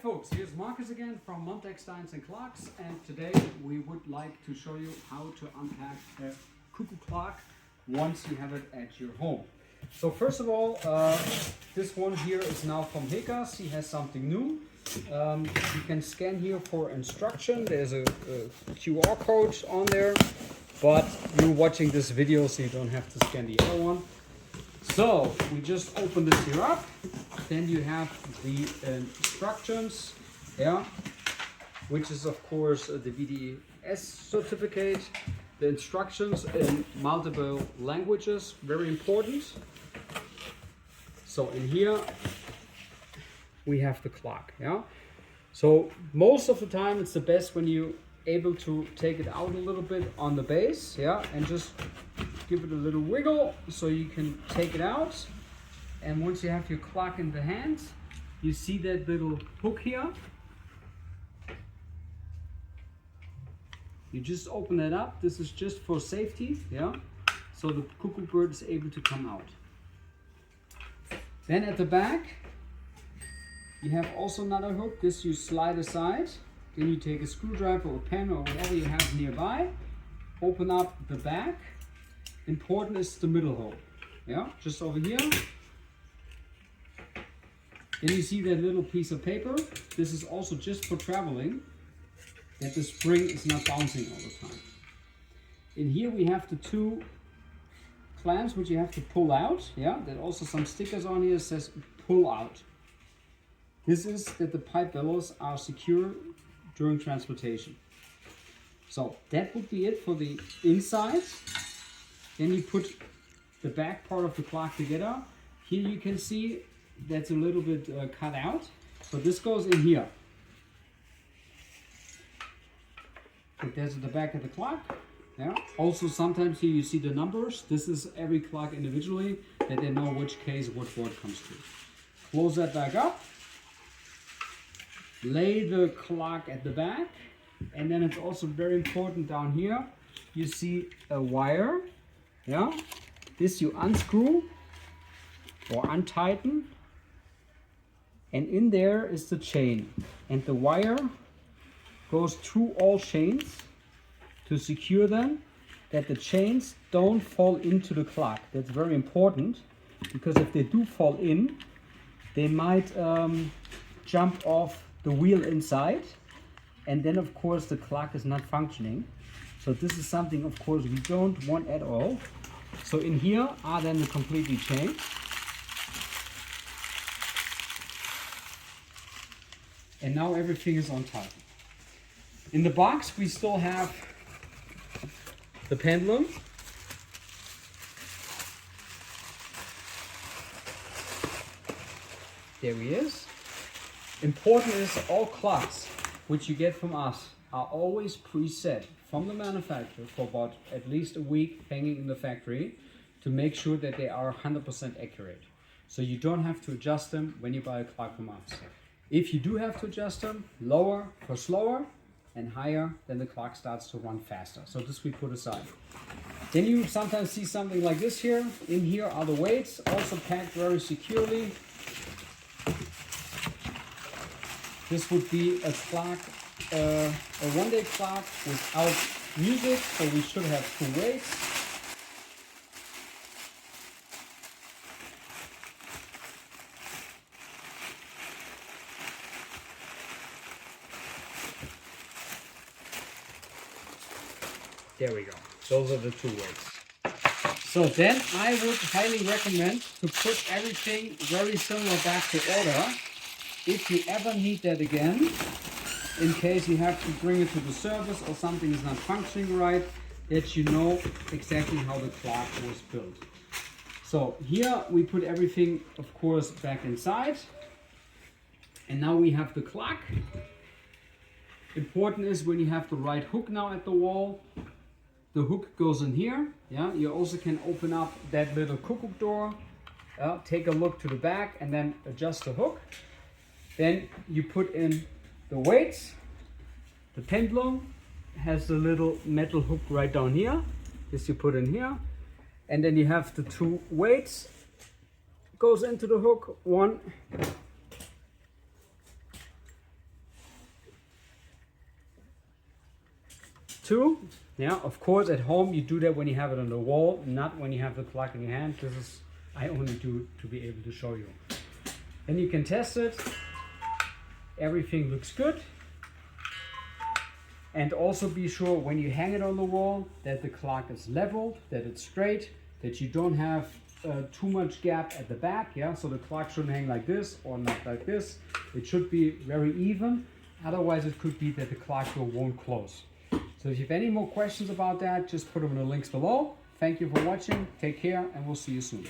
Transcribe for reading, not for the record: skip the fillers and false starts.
folks, here's Marcus again from Unpack Steins and Clocks, and today we would like to show you how to unpack a Cuckoo clock once you have it at your home. So first of all, this one here is now from Hekas. He has something new. You can scan here for instruction. There's a QR code on there, but you're watching this video so you don't have to scan the other one. So we just open this here up, then you have the instructions, which is of course the VDS certificate, the instructions in multiple languages, very important. So in here we have the clock, So most of the time it's the best when you're able to take it out a little bit on the base, and just give it a little wiggle so you can take it out. And once you have your clock in the hand, you see that little hook here. You just open it up. This is just for safety, so the cuckoo bird is able to come out. Then at the back you have also another hook. This you slide aside. Then you take a screwdriver or pen or whatever you have nearby, open up the back. Important is the middle hole, just over here. Then you see that little piece of paper. This is also just for traveling, that the spring is not bouncing all the time. In here we have the two clamps which you have to pull out. There are also some stickers on here that says pull out. This is that the pipe bellows are secure during transportation. So that would be it for the inside. Then you put the back part of the clock together. Here you can see that's a little bit cut out. So this goes in here. So there's the back of the clock. Also sometimes here you see the numbers. This is every clock individually, that they know which case what word comes to. Close that back up. Lay the clock at the back. And then it's also very important down here. You see a wire. This you unscrew or untighten, and in there is the chain, and the wire goes through all chains to secure them, that the chains don't fall into the clock. That's very important, because if they do fall in, they might jump off the wheel inside, and then of course the clock is not functioning. So this is something of course we don't want at all. So in here are then the completely chained. And now everything is on tight. In the box we still have the pendulum. There he is. Important is all clocks which you get from us are always preset from the manufacturer for about at least a week hanging in the factory to make sure that they are 100% accurate. So you don't have to adjust them when you buy a clock from us. If you do have to adjust them, lower for slower and higher, then the clock starts to run faster. So this we put aside. Then you sometimes see something like this here. In here are the weights, also packed very securely. This would be a clock, a one-day clock without music, so we should have two weights. There we go. Those are the two weights. So then I would highly recommend to put everything very similar back to order. If you ever need that again, in case you have to bring it to the service or something is not functioning right, that you know exactly how the clock was built. So here we put everything, of course, back inside. And now we have the clock. Important is when you have the right hook now at the wall, the hook goes in here. You also can open up that little cuckoo door, take a look to the back and then adjust the hook. Then you put in the weights. The pendulum has the little metal hook right down here. This you put in here. And then you have the two weights. Goes into the hook. One too. Yeah, of course at home you do that when you have it on the wall, not when you have the plug in your hand. This is, I only do to be able to show you. Then you can test it. Everything looks good. And also be sure when you hang it on the wall that the clock is leveled, that it's straight, that you don't have too much gap at the back. Yeah, so the clock shouldn't hang like this or not like this. It should be very even. Otherwise it could be that the clock door won't close. So if you have any more questions about that, just put them in the links below. Thank you for watching. Take care and we'll see you soon.